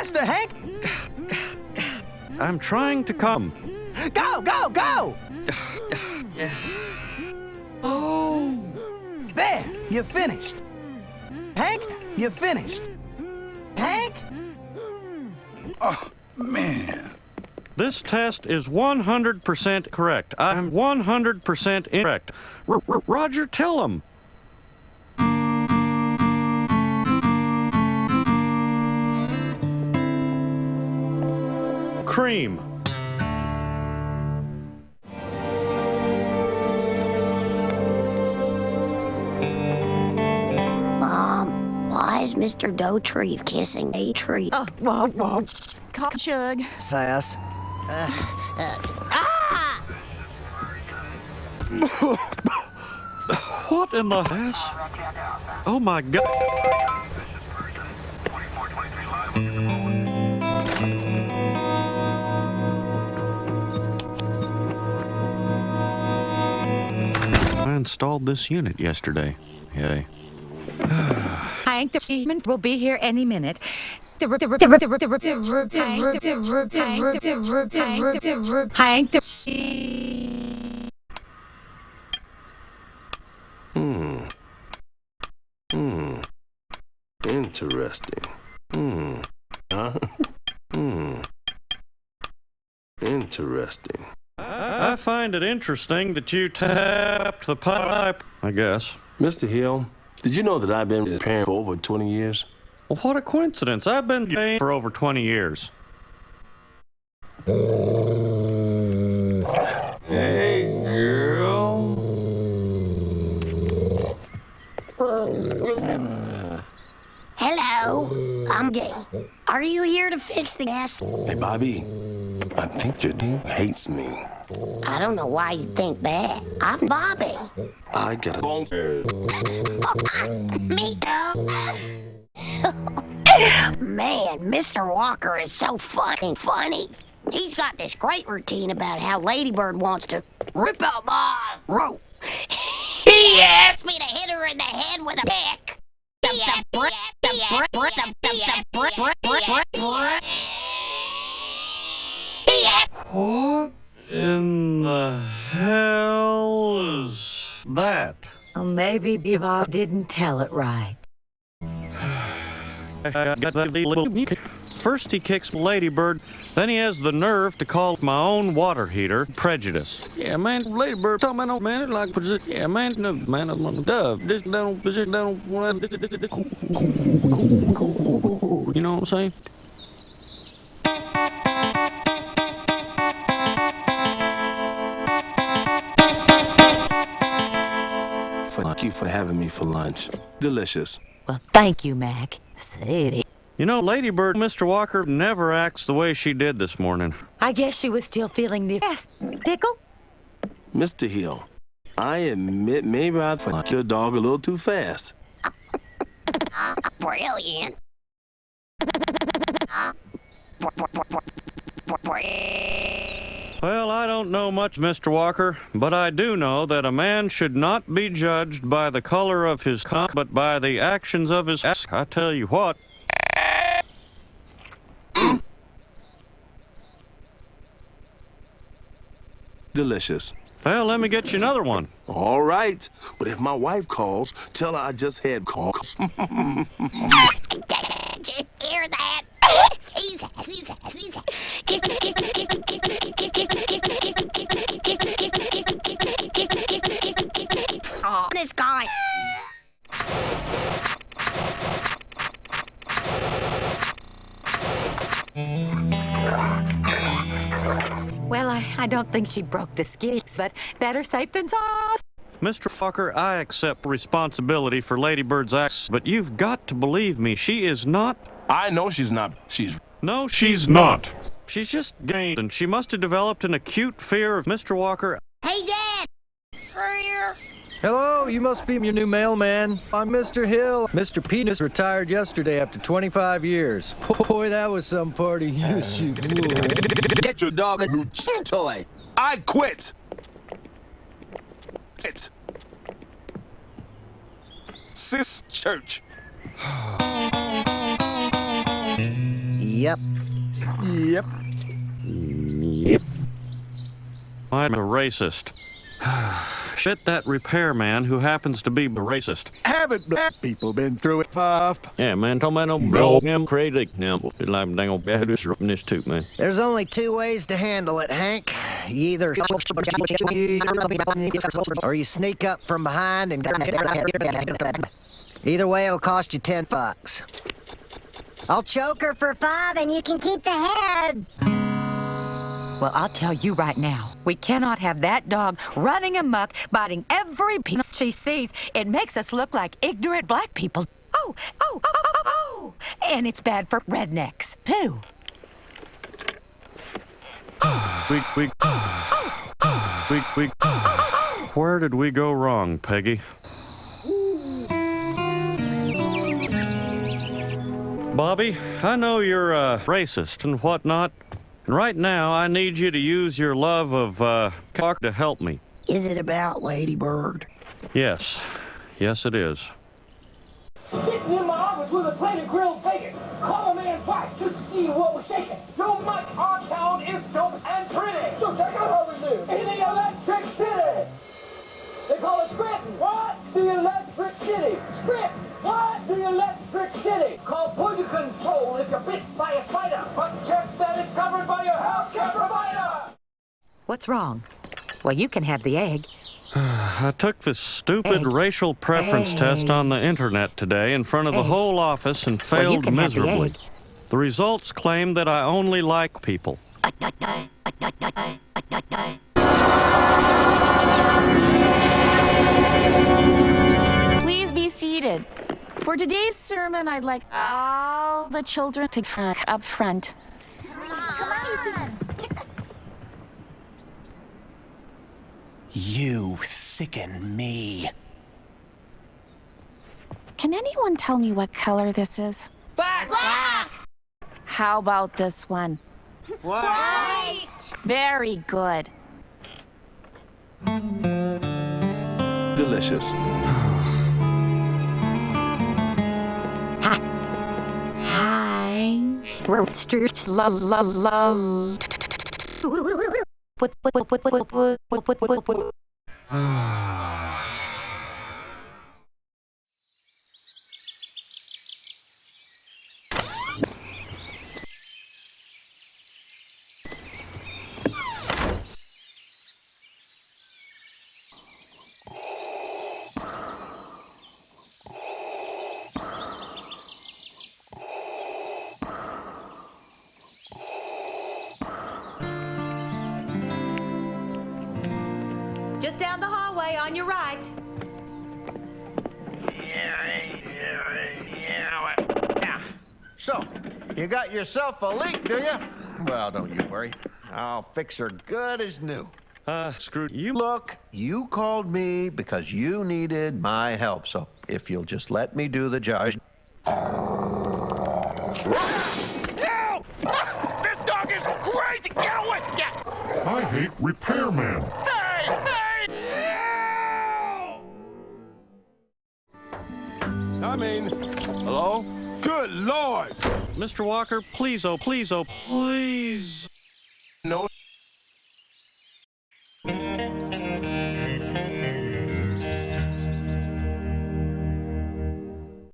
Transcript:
faster, Hank! I'm trying to come. Go, go, go! Oh! There, you're finished. Hank, you're finished. Hank? Oh, man. This test is 100% correct. I'm 100% incorrect. Roger, tell him. Cream. Mom, why is Mr. Dotree kissing a tree? Oh, whoa. Cock chug. Sass. What in the ass? Oh my God. I installed this unit yesterday. Yay. Hank, the shipment will be here any minute. Hank, Interesting. Interesting. I find it interesting that you tapped the pipe, I guess. Mr. Hill, did you know that I've been a parent for over 20 years? Well, what a coincidence. I've been gay for over 20 years. Hey, girl. Hello, I'm gay. Are you here to fix the gas? Hey, Bobby, I think your dude hates me. I don't know why you think that. I'm Bobby. I got a bone. Me too. Man, Mr. Walker is so fucking funny. He's got this great routine about how Ladybird wants to rip out my rope. He asked me to hit her in the head with a pick. What in the hell is that? Well, maybe Bob didn't tell it right. First he kicks Ladybird, then he has the nerve to call my own water heater prejudice. Yeah, man, Ladybird talking about no man, it's like yeah, man, no man, I'm on the dove. This down, you know what I'm saying? Thank you for having me for lunch. Delicious. Well, thank you, Mac. Say it. You know, Ladybird, Mr. Walker never acts the way she did this morning. I guess she was still feeling the pickle. Mr. Hill, I admit maybe I fucked your dog a little too fast. Brilliant. Well, I don't know much, Mr. Walker, but I do know that a man should not be judged by the color of his cock, but by the actions of his ass. I tell you what. Delicious. Well, let me get you another one. All right. But if my wife calls, tell her I just had calls. Hear that? He's oh, this guy. Well, I don't think she broke the skis, but better safe than sorry. Mr. Walker, I accept responsibility for Ladybird's acts, but you've got to believe me, she is not... I know she's not. She's... No, she's not. She's just gained, and she must have developed an acute fear of Mr. Walker. Hey, Dad! Here. Hello, you must be your new mailman. I'm Mr. Hill. Mr. Penis retired yesterday after 25 years. Boy, that was some party. You shoot. Get your dog a new toy. I quit! It. Sis Church. Yep. Yep. Yep. I'm a racist. Shit that repairman who happens to be a racist. Haven't black people been through it, Puff? Yeah, man, talking about no blow him crazy. Now, it's like dang old bad from this too, man. There's only two ways to handle it, Hank. You either or you sneak up from behind and either way it'll cost you $10. I'll choke her for $5 and you can keep the head. Well, I'll tell you right now, we cannot have that dog running amok, biting every piece she sees. It makes us look like ignorant black people. Oh. And it's bad for rednecks, too. Where did we go wrong, Peggy? Bobby, I know you're a racist and whatnot, and right now I need you to use your love of cock to help me. Is it about Lady Bird? Yes. Yes, it is. Sitting in my office with a plate of grilled bacon. Call a man twice just to see what was shaking. So much our town is dope and pretty. So check out how we do. In the Electric City. They call it Scranton. What? The Electric City. Scranton. What? The Electric City. Call poison control if you're bit by a spider. But check that it's covered by your healthcare provider. What's wrong? Well, you can have the egg. I took this stupid Egg. racial preference test on the internet today in front of the Egg. whole office and Well, you failed can have the miserably. egg. The results claim that I only like people. Please be seated. For today's sermon, I'd like all the children to up front. Come on. You sicken me. Can anyone tell me what color this is? Black! How about this one? White! Very good. Delicious. Hi. Roasters, love. Just down the hallway on your right. So, you got yourself a leak, do you? Well, don't you worry. I'll fix her good as new. Screw you. Look, you called me because you needed my help, so if you'll just let me do the job. No! This dog is crazy! Get away! I hate repairmen. I mean, hello? Good Lord! Mr. Walker, please, oh, please, oh, please.